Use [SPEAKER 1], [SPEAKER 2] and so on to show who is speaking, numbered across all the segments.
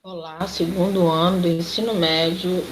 [SPEAKER 1] Olá, segundo ano do ensino médio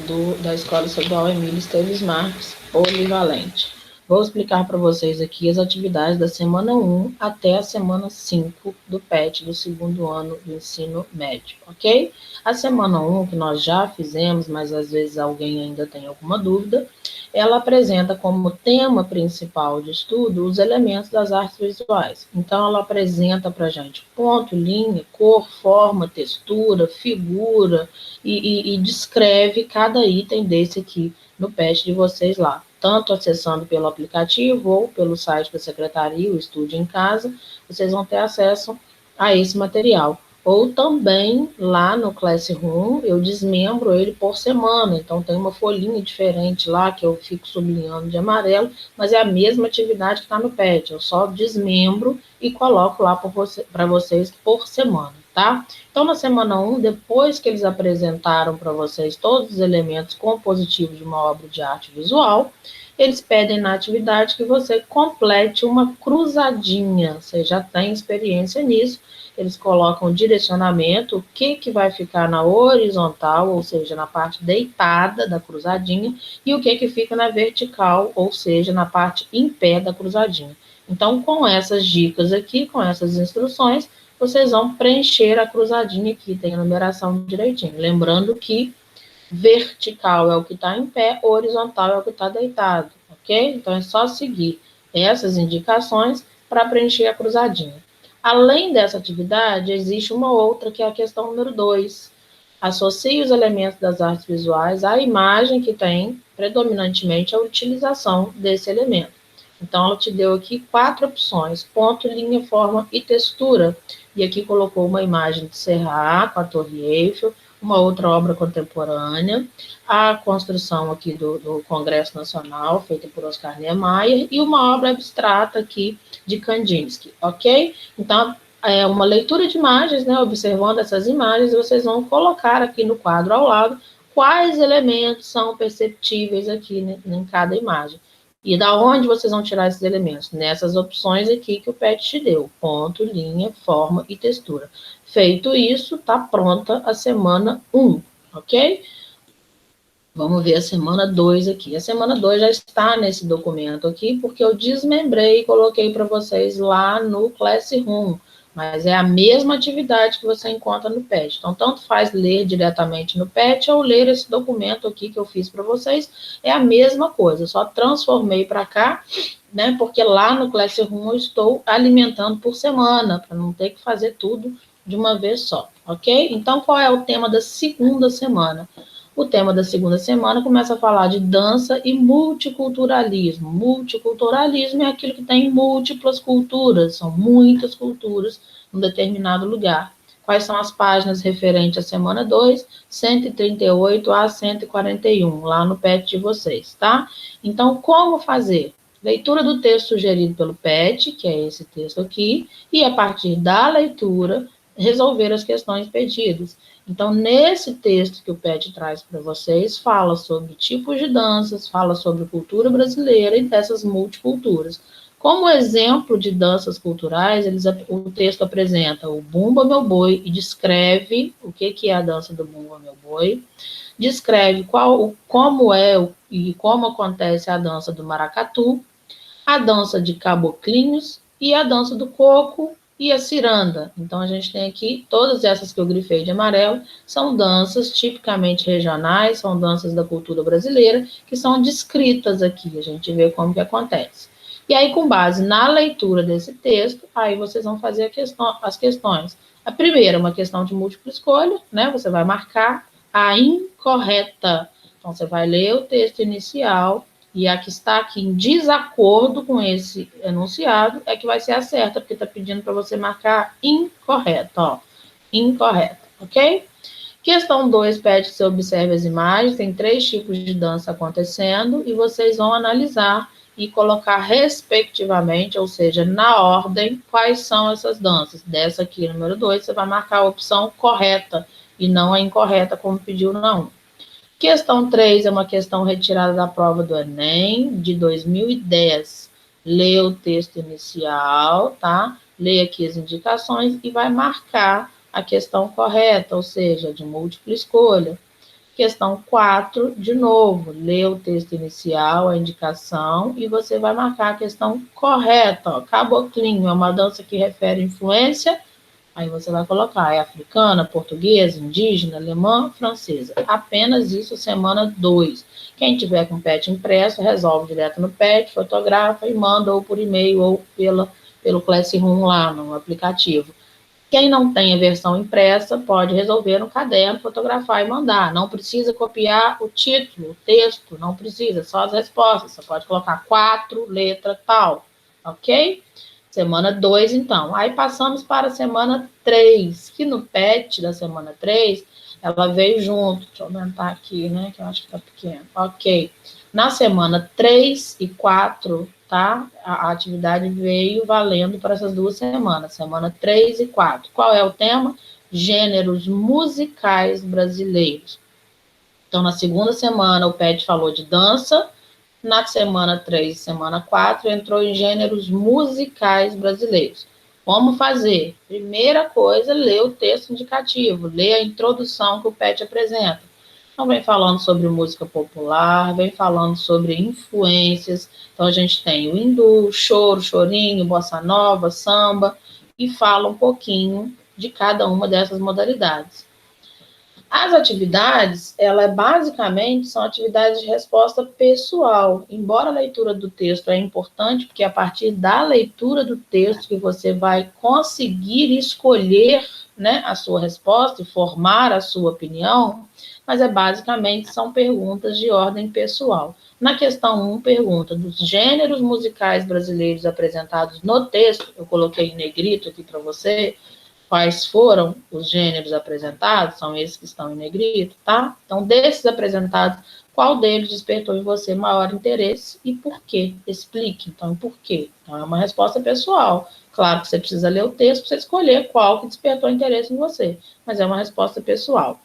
[SPEAKER 1] da Escola Estadual Emílio Esteves Marques, Polivalente. Vou explicar para vocês aqui as atividades da semana 1 até a semana 5 do PET, do segundo ano do ensino médio, ok? A semana 1, que nós já fizemos, mas às vezes alguém ainda tem alguma dúvida, ela apresenta como tema principal de estudo os elementos das artes visuais. Então, ela apresenta para a gente ponto, linha, cor, forma, textura, figura e descreve cada item desse aqui no PET de vocês lá. Tanto acessando pelo aplicativo ou pelo site da secretaria, o Estude em Casa, vocês vão ter acesso a esse material. Ou também lá no Classroom eu desmembro ele por semana, então tem uma folhinha diferente lá que eu fico sublinhando de amarelo, mas é a mesma atividade que está no PET, eu só desmembro e coloco lá para vocês por semana, tá? Então na semana 1, depois que eles apresentaram para vocês todos os elementos compositivos de uma obra de arte visual, eles pedem na atividade que você complete uma cruzadinha, você já tem experiência nisso, eles colocam o direcionamento, o que vai ficar na horizontal, ou seja, na parte deitada da cruzadinha, e o que fica na vertical, ou seja, na parte em pé da cruzadinha. Então, com essas dicas aqui, com essas instruções, vocês vão preencher a cruzadinha aqui, tem a numeração direitinho. Lembrando que vertical é o que está em pé, horizontal é o que está deitado, ok? Então, é só seguir essas indicações para preencher a cruzadinha. Além dessa atividade, existe uma outra, que é a questão número 2. Associe os elementos das artes visuais à imagem que tem predominantemente a utilização desse elemento. Então, ela te deu aqui 4 opções: ponto, linha, forma e textura. E aqui colocou uma imagem de Serra com a Torre Eiffel, uma outra obra contemporânea, a construção aqui do Congresso Nacional, feita por Oscar Niemeyer, e uma obra abstrata aqui de Kandinsky, ok? Então, é uma leitura de imagens, né, observando essas imagens, vocês vão colocar aqui no quadro ao lado quais elementos são perceptíveis aqui, né, em cada imagem. E da onde vocês vão tirar esses elementos? Nessas opções aqui que o PET te deu: ponto, linha, forma e textura. Feito isso, está pronta a semana 1, ok? Vamos ver a semana 2 aqui. A semana 2 já está nesse documento aqui, porque eu desmembrei e coloquei para vocês lá no Classroom, mas é a mesma atividade que você encontra no PET. Então, tanto faz ler diretamente no PET ou ler esse documento aqui que eu fiz para vocês, é a mesma coisa, só transformei para cá, né, porque lá no Classroom eu estou alimentando por semana, para não ter que fazer tudo de uma vez só, ok? Então, qual é o tema da segunda semana? O tema da segunda semana começa a falar de dança e multiculturalismo. Multiculturalismo é aquilo que tem múltiplas culturas, são muitas culturas num determinado lugar. Quais são as páginas referentes à semana 2, 138 a 141, lá no PET de vocês, tá? Então, como fazer? Leitura do texto sugerido pelo PET, que é esse texto aqui, e a partir da leitura, resolver as questões pedidas. Então, nesse texto que o PET traz para vocês, fala sobre tipos de danças, fala sobre cultura brasileira e dessas multiculturas. Como exemplo de danças culturais, o texto apresenta o Bumba Meu Boi e descreve o que é a dança do Bumba Meu Boi, descreve como é e como acontece a dança do maracatu, a dança de caboclinhos e a dança do coco e a ciranda. Então, a gente tem aqui todas essas que eu grifei de amarelo, são danças tipicamente regionais, são danças da cultura brasileira, que são descritas aqui, a gente vê como que acontece. E aí, com base na leitura desse texto, aí vocês vão fazer as questões. A primeira, uma questão de múltipla escolha, né? Você vai marcar a incorreta. Então, você vai ler o texto inicial, e a que está aqui em desacordo com esse enunciado é que vai ser a certa, porque está pedindo para você marcar incorreto, ó. Incorreto, ok? Questão 2 pede que você observe as imagens, tem 3 tipos de dança acontecendo, e vocês vão analisar e colocar respectivamente, ou seja, na ordem, quais são essas danças. Dessa aqui, número 2, você vai marcar a opção correta, e não a incorreta, como pediu na 1. Questão 3 é uma questão retirada da prova do Enem, de 2010. Lê o texto inicial, tá? Lê aqui as indicações e vai marcar a questão correta, ou seja, de múltipla escolha. Questão 4, de novo, lê o texto inicial, a indicação, e você vai marcar a questão correta. Ó, caboclinho é uma dança que refere influência, aí você vai colocar, é africana, portuguesa, indígena, alemã, francesa. Apenas isso, semana 2. Quem tiver com PET impresso, resolve direto no PET, fotografa e manda ou por e-mail ou pelo Classroom lá no aplicativo. Quem não tem a versão impressa pode resolver no caderno, fotografar e mandar. Não precisa copiar o título, o texto, não precisa, só as respostas. Você pode colocar 4, letra tal, ok? Semana 2, então. Aí passamos para a semana 3, que no PET da semana 3, ela veio junto. Deixa eu aumentar aqui, né, que eu acho que está pequeno. Ok. Na semana 3 e 4, tá? A atividade veio valendo para essas 2 semanas, semana 3 e 4. Qual é o tema? Gêneros musicais brasileiros. Então, na segunda semana, o PET falou de dança, na semana 3 e semana 4, entrou em gêneros musicais brasileiros. Como fazer? Primeira coisa, lê o texto indicativo, lê a introdução que o PET apresenta. Então, vem falando sobre música popular, vem falando sobre influências. Então, a gente tem o hindu, choro, chorinho, bossa nova, samba, e fala um pouquinho de cada uma dessas modalidades. As atividades, ela basicamente são atividades de resposta pessoal. Embora a leitura do texto é importante, porque é a partir da leitura do texto que você vai conseguir escolher, né, a sua resposta e formar a sua opinião, mas basicamente são perguntas de ordem pessoal. Na questão 1, pergunta dos gêneros musicais brasileiros apresentados no texto, eu coloquei em negrito aqui para você, quais foram os gêneros apresentados, são esses que estão em negrito, tá? Então, desses apresentados, qual deles despertou em você maior interesse e por quê? Explique, então, por quê? Então, é uma resposta pessoal. Claro que você precisa ler o texto para você escolher qual que despertou interesse em você, mas é uma resposta pessoal.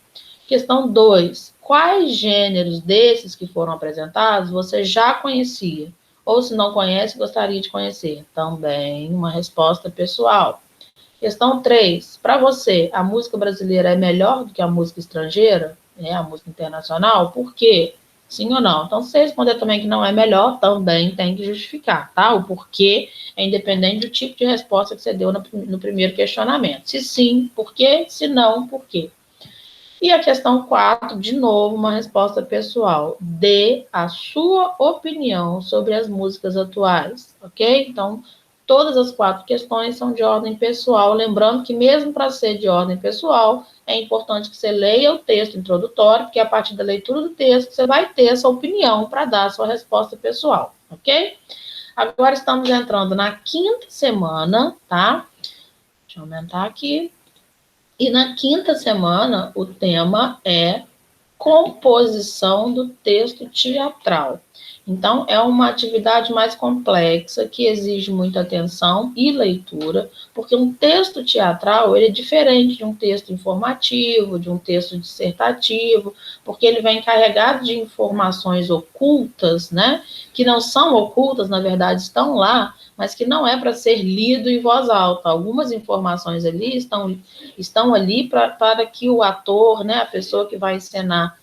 [SPEAKER 1] Questão 2. Quais gêneros desses que foram apresentados você já conhecia? Ou, se não conhece, gostaria de conhecer? Também uma resposta pessoal. Questão 3. Para você, a música brasileira é melhor do que a música estrangeira? A música internacional? Por quê? Sim ou não? Então, se você responder também que não é melhor, também tem que justificar, tá? O porquê é independente do tipo de resposta que você deu no primeiro questionamento. Se sim, por quê? Se não, por quê? E a questão 4, de novo, uma resposta pessoal. Dê a sua opinião sobre as músicas atuais, ok? Então, todas as 4 questões são de ordem pessoal. Lembrando que, mesmo para ser de ordem pessoal, é importante que você leia o texto introdutório, porque a partir da leitura do texto você vai ter essa opinião para dar a sua resposta pessoal, ok? Agora estamos entrando na 5ª semana, tá? Deixa eu aumentar aqui. E na 5ª semana, o tema é composição do texto teatral. Então, é uma atividade mais complexa, que exige muita atenção e leitura, porque um texto teatral ele é diferente de um texto informativo, de um texto dissertativo, porque ele vem carregado de informações ocultas, né? Que não são ocultas, na verdade, estão lá, mas que não é para ser lido em voz alta. Algumas informações ali estão ali para que o ator, né, a pessoa que vai encenar,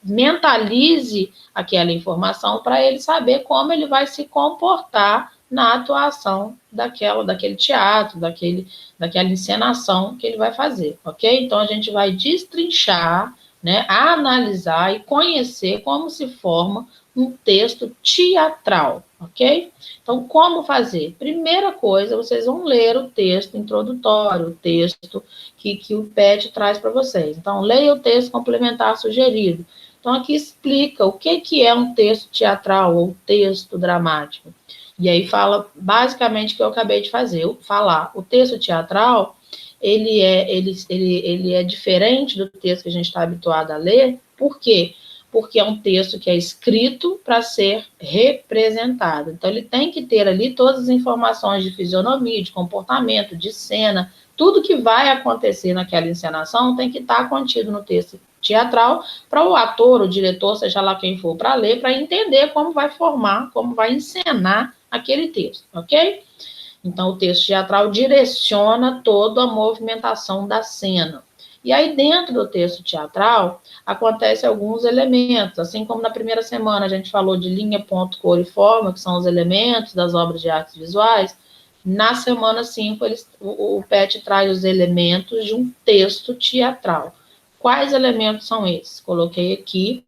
[SPEAKER 1] mentalize aquela informação para ele saber como ele vai se comportar na atuação daquele teatro, daquela encenação que ele vai fazer, ok? Então, a gente vai destrinchar, né, analisar e conhecer como se forma um texto teatral, ok? Então, como fazer? Primeira coisa, vocês vão ler o texto introdutório, o texto que o PET traz para vocês. Então, leia o texto complementar sugerido. Então, aqui explica o que é um texto teatral ou texto dramático. E aí fala basicamente o que eu acabei de falar. O texto teatral, ele é diferente do texto que a gente está habituado a ler. Por quê? Porque é um texto que é escrito para ser representado. Então, ele tem que ter ali todas as informações de fisionomia, de comportamento, de cena, tudo que vai acontecer naquela encenação tem que estar contido no texto teatral para o ator, o diretor, seja lá quem for, para ler, para entender como vai formar, como vai encenar aquele texto, ok? Então, o texto teatral direciona toda a movimentação da cena. E aí, dentro do texto teatral, acontecem alguns elementos, assim como na primeira semana a gente falou de linha, ponto, cor e forma, que são os elementos das obras de artes visuais. Na semana 5, o PET traz os elementos de um texto teatral. Quais elementos são esses? Coloquei aqui,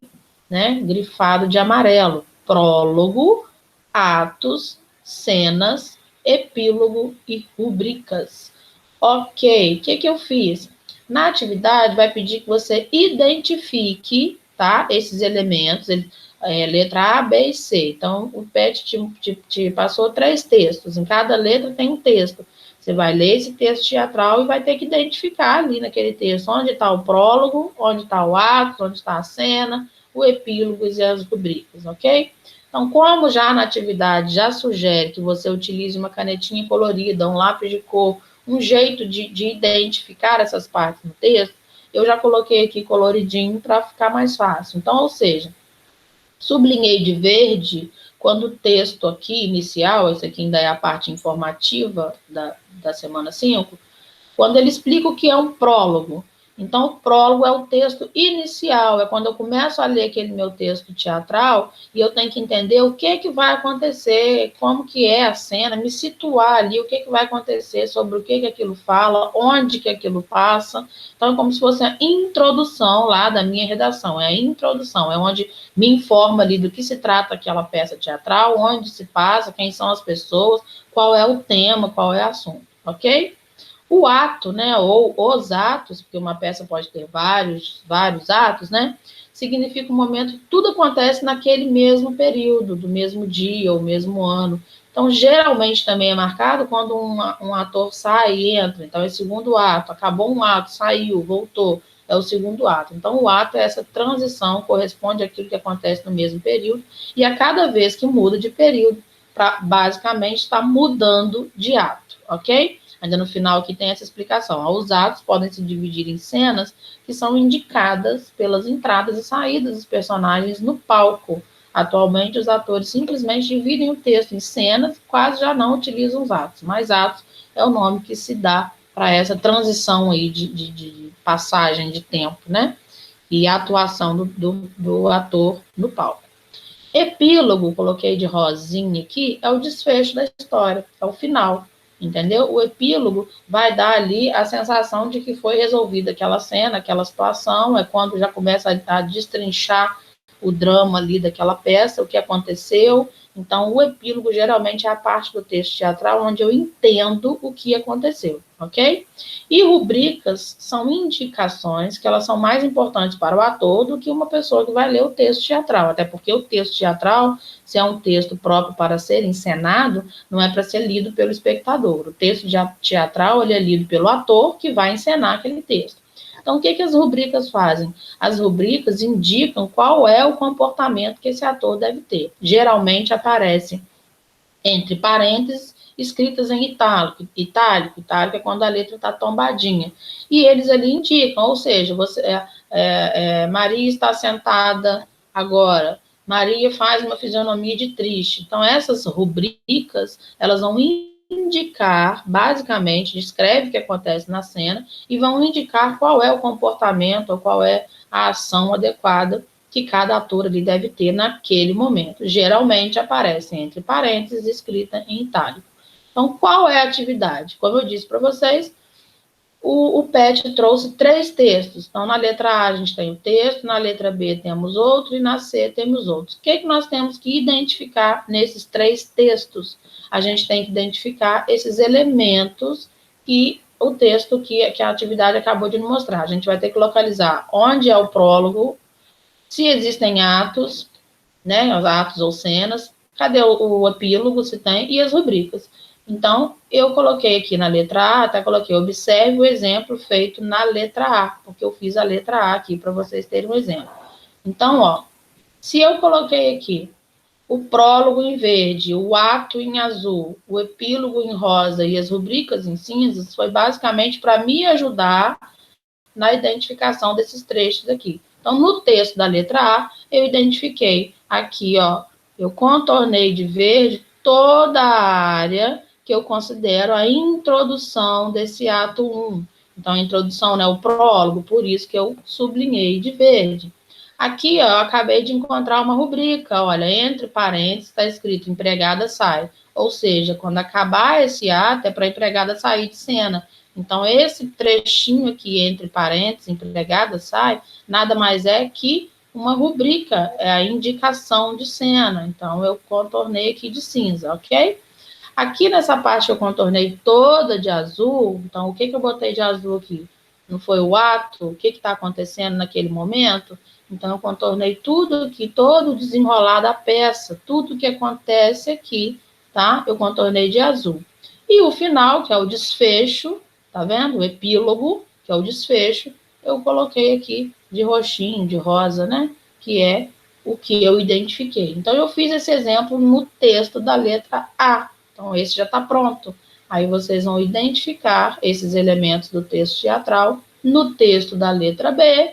[SPEAKER 1] né, grifado de amarelo: prólogo, atos, cenas, epílogo e rubricas. Ok, o que eu fiz? Na atividade, vai pedir que você identifique, tá, esses elementos, letra A, B e C. Então, o PET te passou 3 textos, em cada letra tem um texto. Você vai ler esse texto teatral e vai ter que identificar ali naquele texto onde está o prólogo, onde está o ato, onde está a cena, o epílogo e as rubricas, ok? Então, como já na atividade já sugere que você utilize uma canetinha colorida, um lápis de cor, um jeito de identificar essas partes no texto, eu já coloquei aqui coloridinho para ficar mais fácil. Então, ou seja, sublinhei de verde quando o texto aqui inicial, esse aqui ainda é a parte informativa da semana 5, quando ele explica o que é um prólogo. Então, o prólogo é o texto inicial, é quando eu começo a ler aquele meu texto teatral e eu tenho que entender o que vai acontecer, como que é a cena, me situar ali, o que vai acontecer, sobre o que aquilo fala, onde que aquilo passa. Então, é como se fosse a introdução lá da minha redação, é a introdução, é onde me informa ali do que se trata aquela peça teatral, onde se passa, quem são as pessoas, qual é o tema, qual é o assunto, ok? O ato, né, ou os atos, porque uma peça pode ter vários atos, né, significa um momento que tudo acontece naquele mesmo período, do mesmo dia, ou mesmo ano. Então, geralmente também é marcado quando um ator sai e entra. Então, é segundo ato, acabou um ato, saiu, voltou, é o segundo ato. Então, o ato é essa transição, corresponde àquilo que acontece no mesmo período, e a cada vez que muda de período, basicamente está mudando de ato, ok? Ainda no final aqui tem essa explicação. Os atos podem se dividir em cenas que são indicadas pelas entradas e saídas dos personagens no palco. Atualmente, os atores simplesmente dividem o texto em cenas, quase já não utilizam os atos, mas atos é o nome que se dá para essa transição aí de passagem de tempo, né? E a atuação do ator no palco. Epílogo, coloquei de rosinha aqui, é o desfecho da história, é o final, entendeu? O epílogo vai dar ali a sensação de que foi resolvida aquela cena, aquela situação, é quando já começa a destrinchar o drama ali daquela peça, o que aconteceu. Então, o epílogo geralmente é a parte do texto teatral onde eu entendo o que aconteceu, ok? E rubricas são indicações que elas são mais importantes para o ator do que uma pessoa que vai ler o texto teatral, até porque o texto teatral, se é um texto próprio para ser encenado, não é para ser lido pelo espectador. O texto teatral ele é lido pelo ator que vai encenar aquele texto. Então, o que as rubricas fazem? As rubricas indicam qual é o comportamento que esse ator deve ter. Geralmente aparece entre parênteses, escritas em itálico. Itálico é quando a letra está tombadinha. E eles ali indicam, ou seja, Maria está sentada agora. Maria faz uma fisionomia de triste. Então, essas rubricas, elas vão indicar, basicamente, descreve o que acontece na cena e vão indicar qual é o comportamento ou qual é a ação adequada que cada ator ali deve ter naquele momento. Geralmente aparece entre parênteses, escrita em itálico. Então, qual é a atividade? Como eu disse para vocês, o PET trouxe 3 textos. Então, na letra A a gente tem o texto, na letra B temos outro e na C temos outros. O que nós temos que identificar nesses 3 textos? A gente tem que identificar esses elementos que o texto que a atividade acabou de mostrar. A gente vai ter que localizar onde é o prólogo, se existem atos, né, os atos ou cenas, cadê o epílogo, se tem, e as rubricas. Então, eu coloquei aqui na letra A, até coloquei, observe o exemplo feito na letra A, porque eu fiz a letra A aqui, para vocês terem um exemplo. Então, ó, se eu coloquei aqui o prólogo em verde, o ato em azul, o epílogo em rosa e as rubricas em cinzas, foi basicamente para me ajudar na identificação desses trechos aqui. Então, no texto da letra A, eu identifiquei aqui, ó, eu contornei de verde toda a área que eu considero a introdução desse ato 1. Então, a introdução, né, o prólogo, por isso que eu sublinhei de verde. Aqui, ó, eu acabei de encontrar uma rubrica, olha, entre parênteses está escrito empregada sai. Ou seja, quando acabar esse ato, é para a empregada sair de cena. Então, esse trechinho aqui, entre parênteses, empregada sai, nada mais é que uma rubrica, é a indicação de cena. Então, eu contornei aqui de cinza, ok? Aqui nessa parte eu contornei toda de azul, então o que eu botei de azul aqui? Não foi o ato? O que está acontecendo naquele momento? Então eu contornei tudo aqui, todo o desenrolar da peça, tudo que acontece aqui, tá? Eu contornei de azul. E o final, que é o desfecho, tá vendo? O epílogo, que é o desfecho, eu coloquei aqui de roxinho, de rosa, né? Que é o que eu identifiquei. Então eu fiz esse exemplo no texto da letra A. Então, esse já está pronto. Aí vocês vão identificar esses elementos do texto teatral no texto da letra B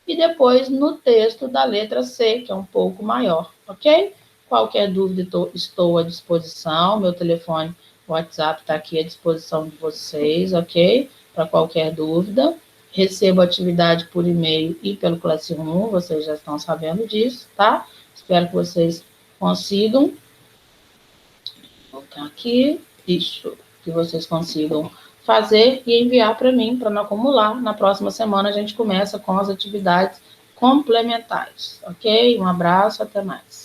[SPEAKER 1] e depois no texto da letra C, que é um pouco maior, ok? Qualquer dúvida, estou à disposição. Meu telefone, WhatsApp está aqui à disposição de vocês, ok? Para qualquer dúvida. Recebo atividade por e-mail e pelo Classroom, vocês já estão sabendo disso, tá? Espero que vocês consigam. Vou colocar aqui, isso, que vocês consigam fazer e enviar para mim, para não acumular. Na próxima semana a gente começa com as atividades complementares, ok? Um abraço, até mais.